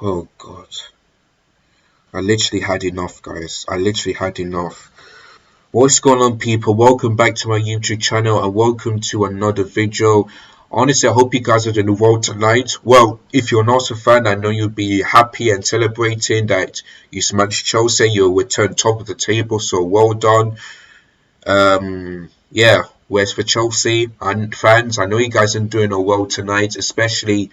Oh God. I literally had enough, guys. I literally had enough. What's going on, people? Welcome back to my YouTube channel and welcome to another video. Honestly, I hope you guys are doing well tonight. Well, if you're an Arsenal fan, I know you'll be happy and celebrating that you smashed Chelsea. You returned top of the table, so well done. Yeah, whereas for Chelsea and fans, I know you guys are doing well tonight, especially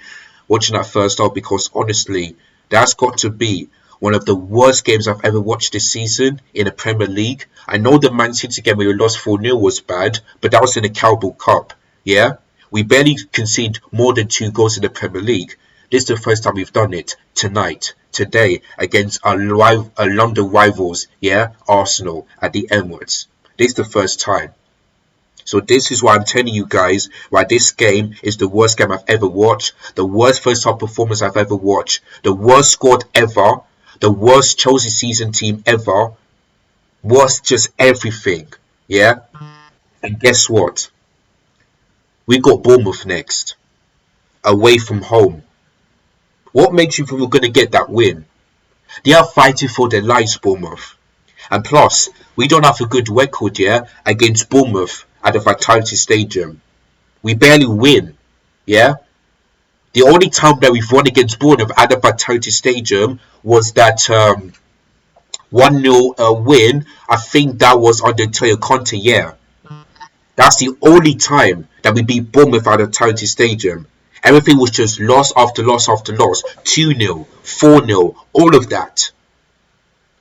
watching that first half, because honestly, that's got to be one of the worst games I've ever watched this season in the Premier League. I know the Man City game where we lost 4-0 was bad, but that was in the Carabao Cup, yeah? We barely conceded more than 2 goals in the Premier League. This is the first time we've done it tonight, today, against our London rivals, yeah? Arsenal at the Emirates. This is the first time. So this is why I'm telling you guys why this game is the worst game I've ever watched, the worst first half performance I've ever watched, the worst squad ever, the worst Chelsea season team ever, worst just everything, yeah? And guess what? We got Bournemouth next, away from home. What makes you think we're going to get that win? They are fighting for their lives, Bournemouth. And plus, we don't have a good record, yeah, against Bournemouth at the Vitality Stadium. We barely win, yeah? The only time that we've won against Bournemouth at the Vitality Stadium was that 1-0 win. I think that was on the Antonio Conte year. That's the only time that we beat Bournemouth at the Vitality Stadium. Everything was just loss after loss after loss. 2-0, 4-0, all of that.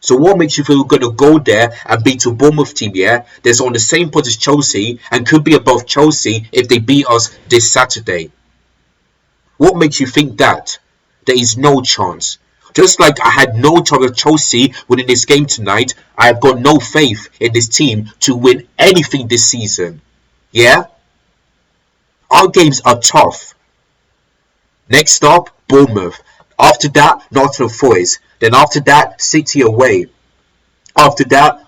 So what makes you feel we're going to go there and beat a Bournemouth team, yeah? That's on the same point as Chelsea and could be above Chelsea if they beat us this Saturday. What makes you think that? There is no chance. Just like I had no chance of Chelsea winning this game tonight, I have got no faith in this team to win anything this season. Yeah? Our games are tough. Next stop, Bournemouth. After that, Nottingham Forest. Then after that, City away. After that,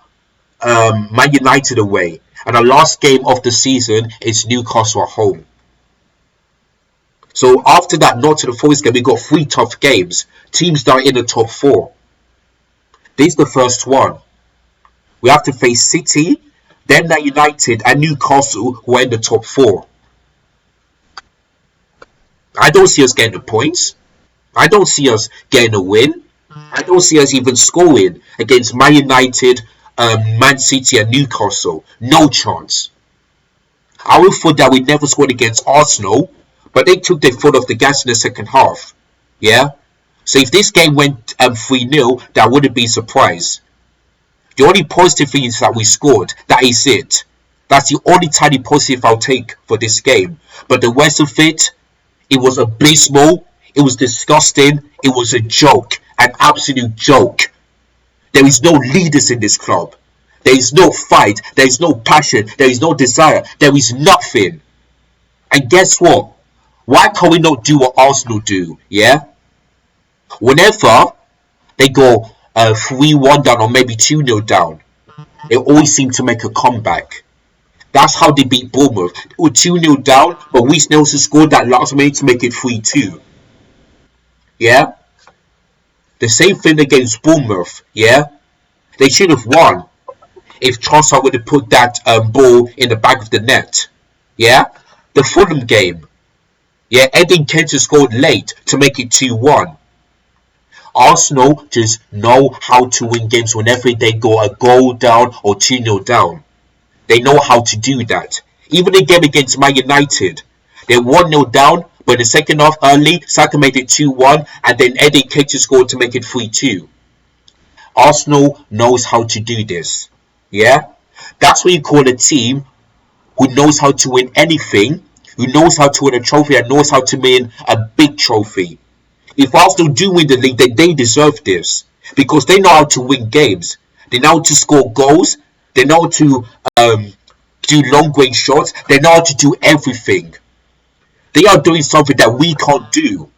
Man United away. And our last game of the season is Newcastle at home. So after that Nottingham Forest game, we got 3 tough games. Teams that are in the top 4. This is the first one. We have to face City, then Man United and Newcastle, who are in the top 4. I don't see us getting the points. I don't see us getting a win. I don't see us even scoring against Man United, Man City and Newcastle. No chance. I would thought that we never scored against Arsenal, but they took their foot off the gas in the second half. Yeah? So if this game went 3-0, that wouldn't be a surprise. The only positive thing is that we scored. That is it. That's the only tiny positive I'll take for this game. But the rest of it, it was abysmal. It was disgusting. It was a joke. An absolute joke. There is no leaders in this club. There is no fight. There is no passion. There is no desire. There is nothing. And guess what? Why can't we not do what Arsenal do? Yeah? Whenever they go 3-1 down or maybe 2-0 down, they always seem to make a comeback. That's how they beat Bournemouth. They were 2-0 down, but Reece Nelson scored that last minute to make it 3-2. Yeah? The same thing against Bournemouth. Yeah? They should have won if Trossard would have put that ball in the back of the net. Yeah? The Fulham game. Yeah, Eddie Nketiah scored late to make it 2-1. Arsenal just know how to win games whenever they go a goal down or 2-0 down. They know how to do that. Even the game against Man United, they're 1-0 down, but the second half early, Saka made it 2-1, and then Eddie Nketiah scored to make it 3-2. Arsenal knows how to do this. Yeah? That's what you call a team who knows how to win anything, who knows how to win a trophy and knows how to win a big trophy. If Arsenal do win the league, then they deserve this. Because they know how to win games. They know how to score goals. They know how to do long range shots. They know how to do everything. They are doing something that we can't do.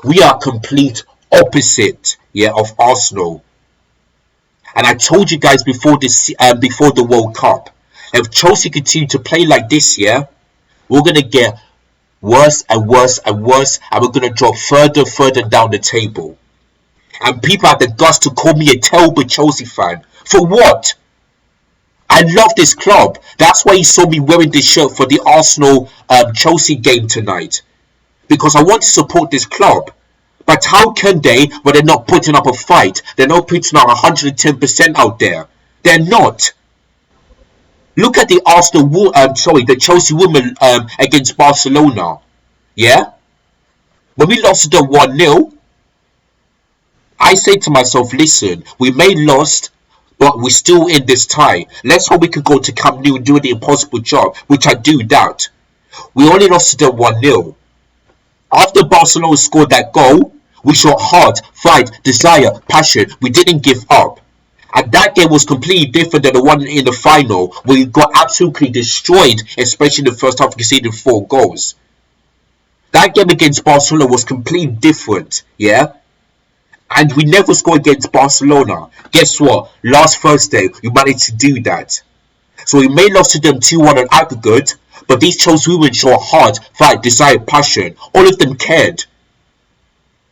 We are complete opposite, yeah, of Arsenal. And I told you guys before the World Cup, if Chelsea continue to play like this, yeah, we're gonna get worse and worse and worse, and we're going to drop further down the table. And people have the guts to call me a terrible Chelsea fan. For what? I love this club. That's why you saw me wearing this shirt for the Arsenal Chelsea game tonight. Because I want to support this club. But how can they when they're not putting up a fight? They're not putting up 110% out there. They're not. Look at the Chelsea women against Barcelona. Yeah? When we lost to them 1-0, I say to myself, listen, we may lost, but we're still in this tie. Let's hope we can go to Camp Nou and do the impossible job, which I do doubt. We only lost to them 1-0. After Barcelona scored that goal, we showed heart, fight, desire, passion. We didn't give up. And that game was completely different than the one in the final, where we got absolutely destroyed, especially in the first half, conceding 4 goals. That game against Barcelona was completely different, yeah? And we never scored against Barcelona. Guess what? Last Thursday, we managed to do that. So we may lose to them 2-1 on aggregate, but these Chelsea women show heart, fight, desire, passion. All of them cared.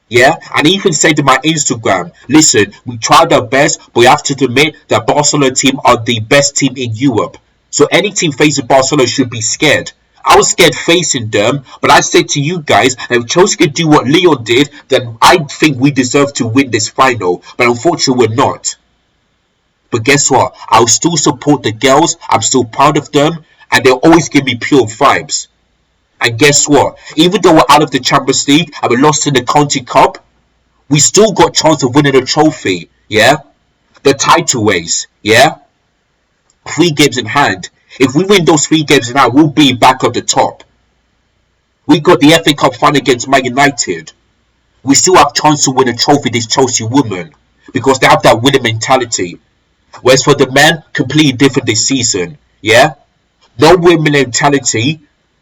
Yeah? And I even said to my Instagram, listen, we tried our best, but we have to admit that Barcelona team are the best team in Europe. So any team facing Barcelona should be scared. I was scared facing them, but I said to you guys, if Chelsea could do what Lyon did, then I think we deserve to win this final. But unfortunately, we're not. But guess what? I'll still support the girls. I'm still proud of them. And they'll always give me pure vibes. And guess what? Even though we're out of the Champions League and we lost in the County Cup, we still got a chance of winning a trophy. Yeah? The title race. Yeah? 3 games in hand. If we win those 3 games in hand, we'll be back at the top. We got the FA Cup final against Man United. We still have a chance to win a trophy, this Chelsea women. Because they have that winning mentality. Whereas for the men, completely different this season. Yeah? No winning mentality.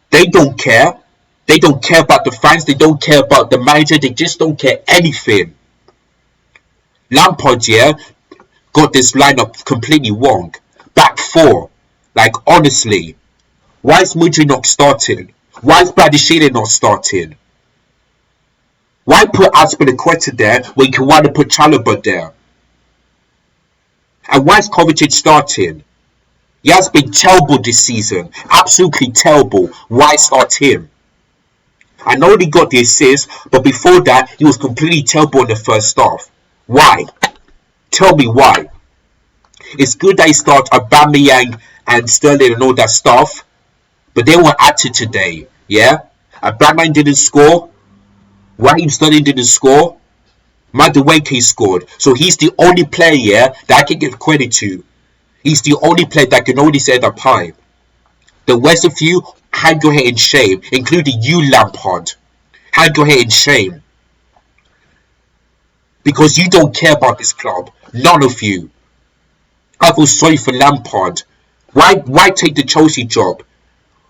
They don't care. They don't care about the fans. They don't care about the manager. They just don't care anything. Lampard, yeah, got this lineup completely wrong. Back 4. Like, honestly. Why is Mudry not starting? Why is Bradishile not starting? Why put Azpilicueta there when you can want to put Chalobah there? And why is Kovacic starting? He has been terrible this season. Absolutely terrible. Why start him? I know he got the assist, but before that, he was completely terrible in the first half. Why? Tell me why. It's good that he started Aubameyang and Sterling and all that stuff, but they were at it today. Yeah? Aubameyang didn't score. Raheem Sterling didn't score. Madueke scored. So he's the only player that I can give credit to. He's the only player that can only set up high. The rest of you, hang your head in shame, including you, Lampard. Hang your head in shame. Because you don't care about this club. None of you. I feel sorry for Lampard. Why take the Chelsea job?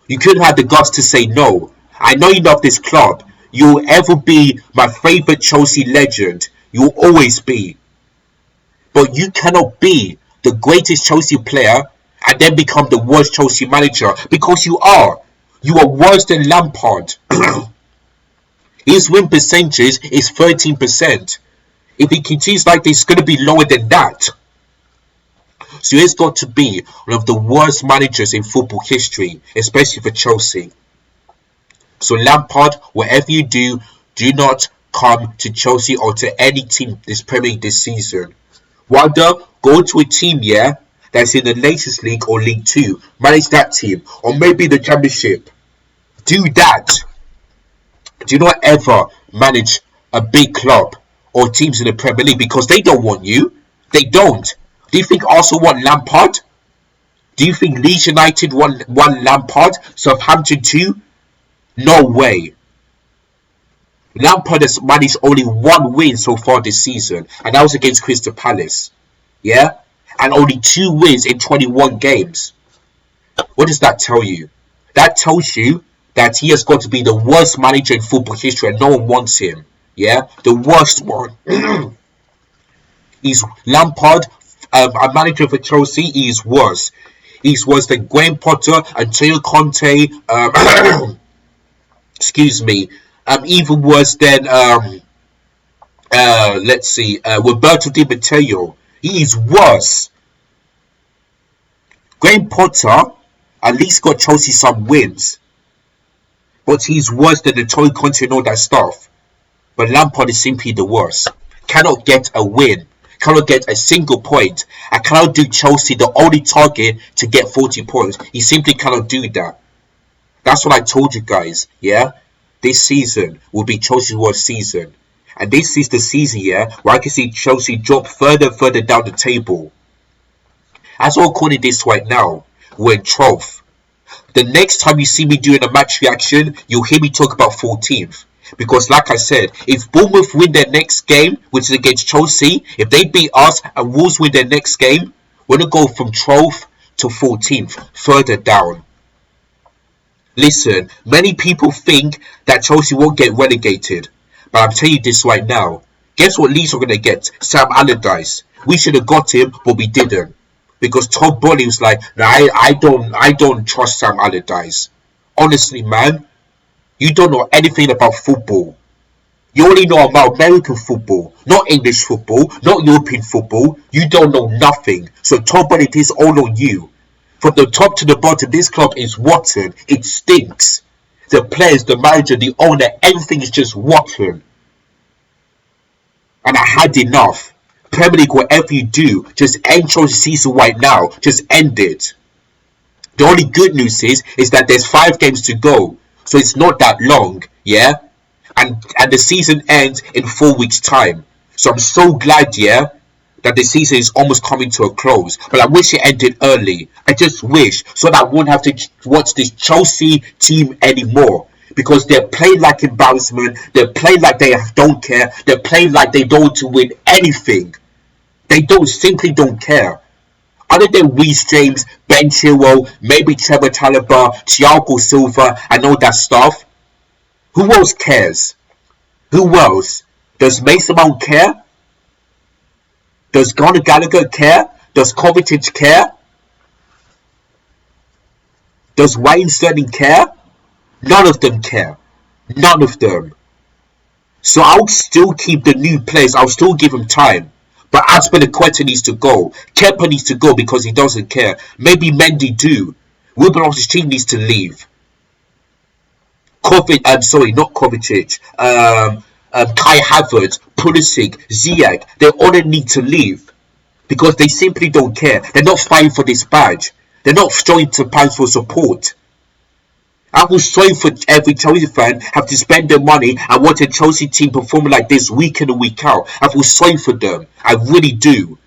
You couldn't have the guts to say no. I know you love this club. You'll ever be my favourite Chelsea legend. You'll always be. But you cannot be the greatest Chelsea player and then become the worst Chelsea manager, because you are. You are worse than Lampard. His win percentage is 13%. If he continues like this, it's going to be lower than that. So he's got to be one of the worst managers in football history, especially for Chelsea. So Lampard, whatever you do, do not come to Chelsea or to any team this Premier League this season. Rather, go to a team, yeah, that's in the latest league or League 2. Manage that team. Or maybe the Championship. Do that. Do not ever manage a big club or teams in the Premier League, because they don't want you. They don't. Do you think Arsenal want Lampard? Do you think Leeds United want Lampard? Southampton too? No way. Lampard has managed only 1 win so far this season, and that was against Crystal Palace. Yeah? And only 2 wins in 21 games. What does that tell you? That tells you that he has got to be the worst manager in football history and no one wants him. Yeah? The worst one. He's Lampard, a manager for Chelsea. He is worse. He's worse than Graham Potter, Antonio Conte, excuse me, even worse than let's see, Roberto Di Matteo. He is worse. Graham Potter at least got Chelsea some wins, but he's worse than the Toy Conte and all that stuff. But Lampard is simply the worst. Cannot get a win. Cannot get a single point. I cannot do Chelsea the only target to get 40 points. He simply cannot do that. That's what I told you guys, yeah? This season will be Chelsea's worst season. And this is the season, yeah, where I can see Chelsea drop further and further down the table. As we're calling this right now, we're in 12th. The next time you see me doing a match reaction, you'll hear me talk about 14th. Because like I said, if Bournemouth win their next game, which is against Chelsea, if they beat us and Wolves win their next game, we're going to go from 12th to 14th, further down. Listen, many people think that Chelsea won't get relegated. But I'm telling you this right now. Guess what Leeds are going to get? Sam Allardyce. We should have got him, but we didn't. Because Todd Boehly was like, no, I don't trust Sam Allardyce. Honestly, man, you don't know anything about football. You only know about American football, not English football, not European football. You don't know nothing. So Todd Boehly, it is all on you. From the top to the bottom, this club is rotten. It stinks. The players, the manager, the owner, everything is just rotten. And I had enough. Premier League, whatever you do, just end Chelsea's season right now. Just end it. The only good news is that there's 5 games to go. So it's not that long, yeah? And the season ends in 4 weeks' time. So I'm so glad, yeah, that the season is almost coming to a close. But I wish it ended early. I just wish, so that I wouldn't have to watch this Chelsea team anymore. Because they're playing like embarrassment. They're playing like they don't care. They're playing like they don't want to win anything. They simply don't care. Other than Reece James, Ben Chilwell, maybe Trevor Chalobah, Thiago Silva, and all that stuff, who else cares? Who else? Does Mason Mount care? Does Conor Gallagher care? Does Kovacic care? Does Wayne Sterling care? None of them care. None of them. So I'll still keep the new players. I'll still give them time. But Azpilicueta needs to go. Kepa needs to go because he doesn't care. Maybe Mendy do. Ruben Loftus-Cheek needs to leave. Not Kovacic. Kai Havertz, Pulisic, Ziyech. They all need to leave. Because they simply don't care. They're not fighting for this badge. They're not showing to pounds for support. I was sorry for every Chelsea fan have to spend their money and watch a Chelsea team performing like this week in and week out. I feel sorry for them. I really do.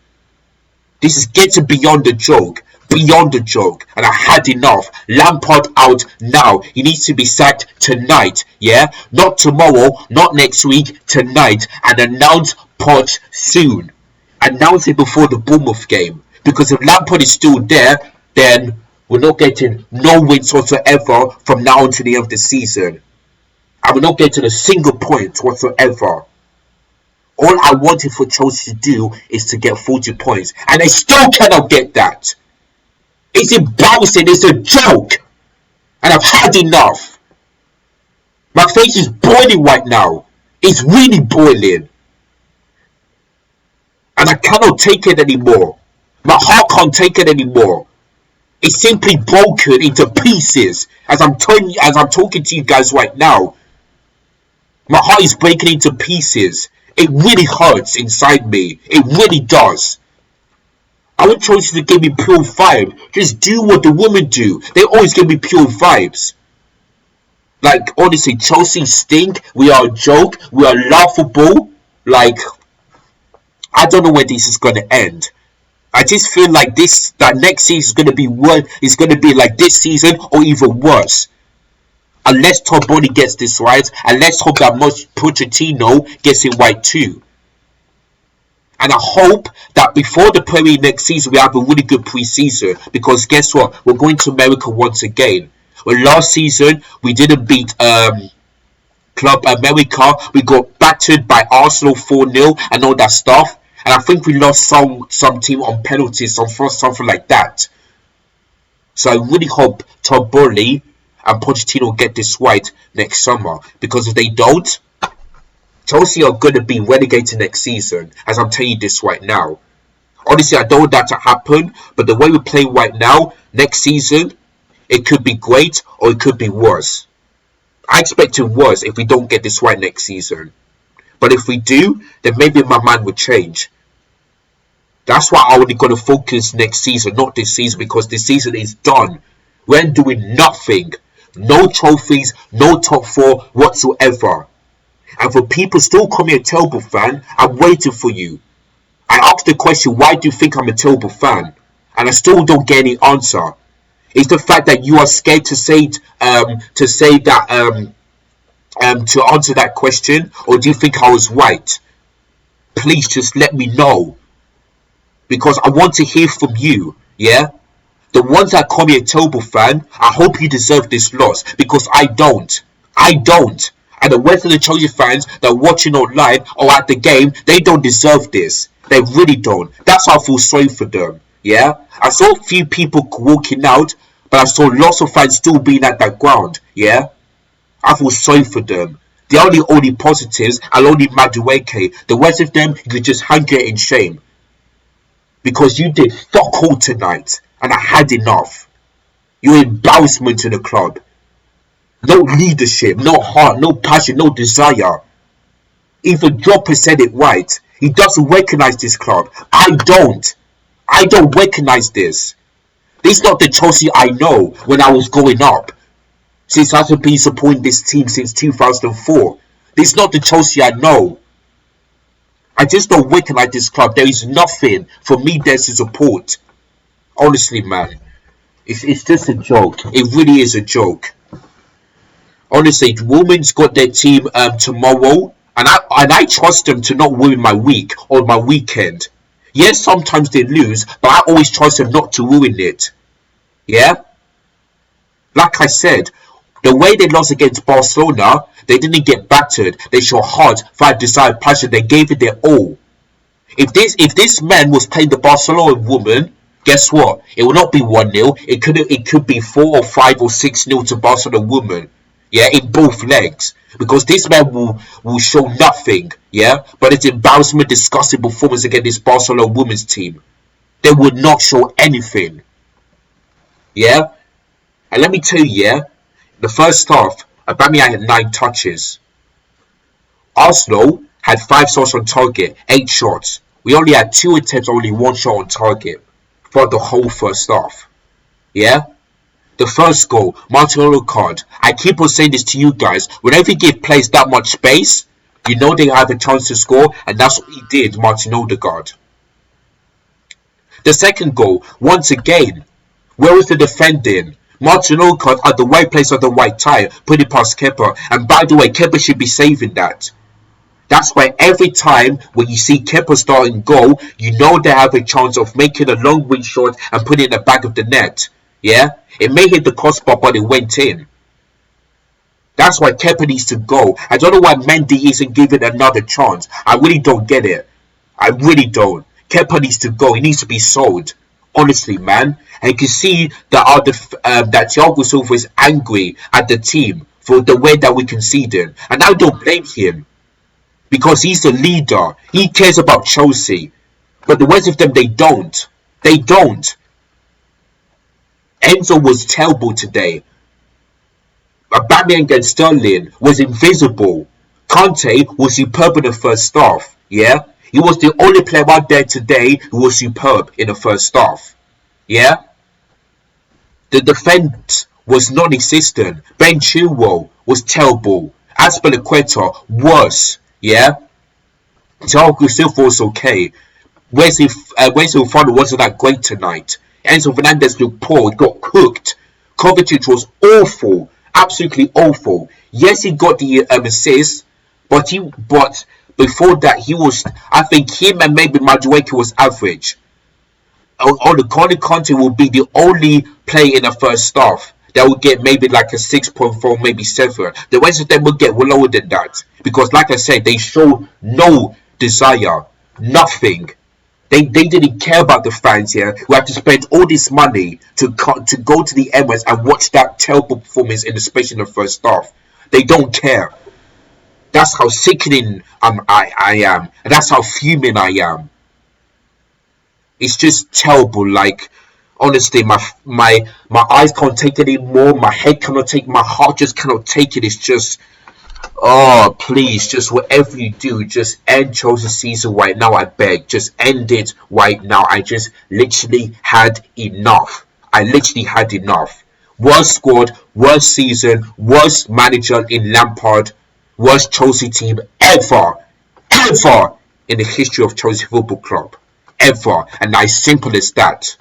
This is getting beyond the joke. Beyond the joke. And I had enough. Lampard out now. He needs to be sacked tonight. Yeah? Not tomorrow. Not next week. Tonight. And announce Poch soon. Announce it before the Bournemouth game. Because if Lampard is still there, then we're not getting no wins whatsoever from now until the end of the season. And we're not getting a single point whatsoever. All I wanted for Chelsea to do is to get 40 points. And they still cannot get that. It's embarrassing. It's a joke. And I've had enough. My face is boiling right now. It's really boiling. And I cannot take it anymore. My heart can't take it anymore. It's simply broken into pieces as I'm talking to you guys right now. My heart is breaking into pieces. It really hurts inside me. It really does. I want Chelsea to give me pure vibe. Just do what the women do. They always give me pure vibes. Like, honestly, Chelsea stink. We are a joke. We are laughable. Like, I don't know where this is going to end. I just feel like that next season is going to be worse. It's going to be like this season or even worse. Unless Todd Boehly gets this right. And let's hope that Pochettino gets it right too. And I hope that before the Premier League next season, we have a really good pre-season. Because guess what? We're going to America once again. Well, last season, we didn't beat Club America. We got battered by Arsenal 4-0 and all that stuff. And I think we lost some team on penalties, something like that. So I really hope Todd Boehly and Pochettino will get this right next summer. Because if they don't, Chelsea are going to be relegated next season, as I'm telling you this right now. Honestly, I don't want that to happen, but the way we play right now, next season, it could be great or it could be worse. I expect it worse if we don't get this right next season. But if we do, then maybe my mind will change. That's why I'm only going to focus next season, not this season, because this season is done. We're doing nothing. No trophies, no top 4 whatsoever. And for people still calling me a terrible fan, I'm waiting for you. I asked the question, why do you think I'm a terrible fan? And I still don't get any answer. It's the fact that you are scared to say that to answer that question, or do you think I was right? Please just let me know, because I want to hear from you. Yeah, the ones that call me a terrible fan, I hope you deserve this loss, because I don't. And the rest of the Chelsea fans that are watching online or at the game, they don't deserve this. They really don't. That's why I feel sorry for them. Yeah, I saw a few people walking out, but I saw lots of fans still being at that ground. Yeah, I feel sorry for them. They are the only positives, and only Madueke. The rest of them, you could just hang it in shame. Because you did fuck all tonight, and I had enough. You're an embarrassment to the club. No leadership, no heart, no passion, no desire. Even Dropper said it right. He doesn't recognize this club. I don't recognize this. This is not the Chelsea I know when I was growing up. Since I've been supporting this team since 2004. This is not the Chelsea I know. I just don't recognize this club. There is nothing for me there to support. Honestly, man. It's just a joke. It really is a joke. Honestly, the women's got their team tomorrow, and I trust them to not ruin my week or my weekend. Yes, sometimes they lose, but I always trust them not to ruin it. Yeah? Like I said, the way they lost against Barcelona, they didn't get battered. They showed heart, fight, desire, passion. They gave it their all. If this man was playing the Barcelona woman, guess what? It will not be 1-0. It could be 4 or 5 or 6-0 to Barcelona woman. Yeah, in both legs. Because this man will show nothing. Yeah, but it's embarrassment, disgusting performance against this Barcelona women's team. They would not show anything. Yeah, and let me tell you, yeah, the first half, Aubameyang had 9 touches. Arsenal had 5 shots on target, 8 shots. We only had 2 attempts, only 1 shot on target for the whole first half. Yeah. The first goal, Martin Odegaard. I keep on saying this to you guys. Whenever you give players that much space, you know they have a chance to score, and that's what he did, Martin Odegaard. The second goal, once again, where was the defending? Martin Odegaard at the right place at the right time, put it past Kepa. And by the way, Kepa should be saving that. That's why every time when you see Kepa starting goal, you know they have a chance of making a long range shot and putting it in the back of the net. Yeah? It may hit the crossbar, but it went in. That's why Kepa needs to go. I don't know why Mendy isn't given another chance. I really don't get it. I really don't. Kepa needs to go. He needs to be sold. Honestly, man. And you can see that Thiago Silva is angry at the team for the way that we conceded. And I don't blame him. Because he's the leader. He cares about Chelsea. But the rest of them, they don't. They don't. Enzo was terrible today. Aubameyang and Sterling was invisible. Kante was superb in the first half. Yeah? He was the only player out there today who was superb in the first half. Yeah? The defense was non-existent. Ben Chilwell was terrible. Azpilicueta, worse. Yeah? Thiago Silva was okay. Wesley Fofana wasn't that great tonight. Enzo Fernandez looked poor. He got cooked. Kovacic was awful. Absolutely awful. Yes, he got the assist, but before that, I think him and maybe Madueke was average. N'Golo Kante will be the only player in the first half that will get maybe like a 6.4, maybe 7. The rest of them will get lower than that. Because like I said, they show no desire. Nothing. They didn't care about the fans here who had to spend all this money to go to the Emirates and watch that terrible performance in especially in the first half. They don't care. That's how sickening I am, and that's how fuming I am. It's just terrible. Like honestly, my eyes can't take it anymore. My head cannot take. My heart just cannot take it. It's just oh, please, just whatever you do, just end Chelsea's season right now, I beg. Just end it right now. I just literally had enough. I literally had enough. Worst squad, worst season, worst manager in Lampard, worst Chelsea team ever in the history of Chelsea Football Club. Ever. And as simple as that.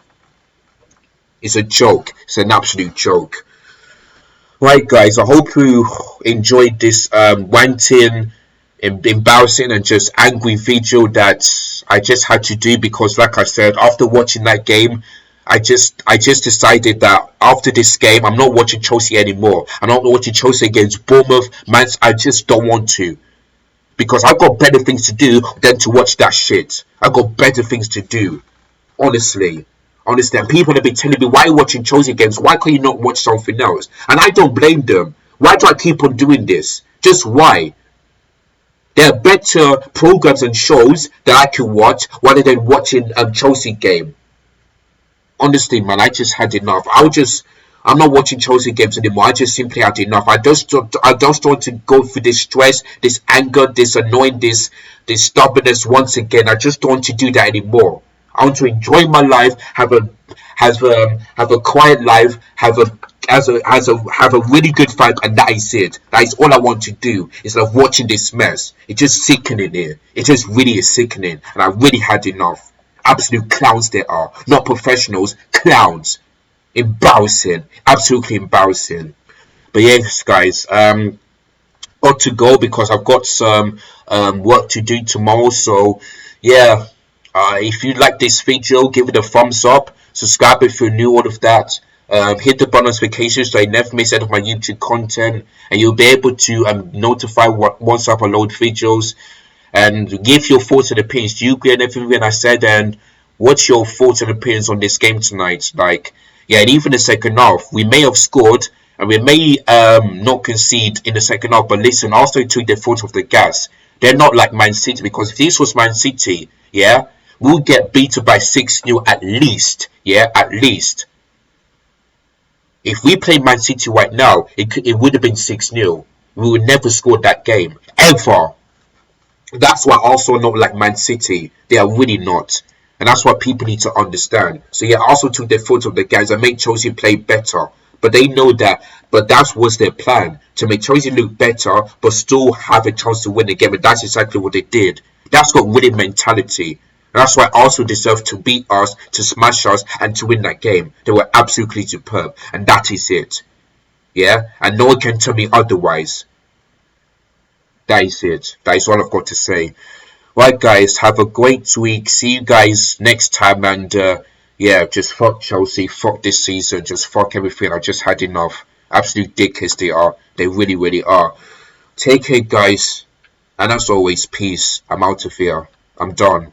It's a joke. It's an absolute joke. Right, guys, I hope you enjoyed this ranting, embarrassing, and just angry video that I just had to do because, like I said, after watching that game, I just decided that after this game, I'm not watching Chelsea anymore. I'm not watching Chelsea against Bournemouth. Man, I just don't want to because I've got better things to do than to watch that shit. I've got better things to do, honestly. Honestly, and people have been telling me, why are you watching Chelsea games? Why can't you not watch something else? And I don't blame them. Why do I keep on doing this? Just why? There are better programs and shows that I can watch rather than watching a Chelsea game. Honestly, man, I just had enough. I'm not watching Chelsea games anymore. I just simply had enough. I just want to go through this stress, this anger, this annoying, this stubbornness once again. I just don't want to do that anymore. I want to enjoy my life, have a quiet life, have a really good vibe, and that is it. That is all I want to do instead of watching this mess. It's just sickening here. It just really is sickening, and I really had enough. Absolute clowns they are, not professionals, clowns. Embarrassing, absolutely embarrassing. But yes, guys, got to go because I've got some work to do tomorrow. So yeah. If you like this video, give it a thumbs up. Subscribe if you're new, all of that. Hit the bell notifications so you never miss any of my YouTube content. And you'll be able to notify once I upload videos. And give your thoughts and opinions. Do you agree on everything I said? And what's your thoughts and opinions on this game tonight? Like, yeah, and even the second half, we may have scored. And we may not concede in the second half. But listen, Arsenal took their foot off the gas. They're not like Man City. Because if this was Man City, yeah, we'll get beaten by 6-0 at least. Yeah, at least. If we played Man City right now, it would have been 6-0. We would never score that game. Ever. That's why Arsenal are not like Man City. They are really not. And that's what people need to understand. So yeah, Arsenal took their foot off the gas and made Chelsea play better. But they know that. But that was their plan. To make Chelsea look better, but still have a chance to win the game. And that's exactly what they did. That's got winning mentality. That's why Arsenal deserve to beat us, to smash us, and to win that game. They were absolutely superb. And that is it. Yeah? And no one can tell me otherwise. That is it. That is all I've got to say. Right, guys. Have a great week. See you guys next time. And, yeah, just fuck Chelsea. Fuck this season. Just fuck everything. I just had enough. Absolute dickheads they are. They really, really are. Take care, guys. And as always, peace. I'm out of here. I'm done.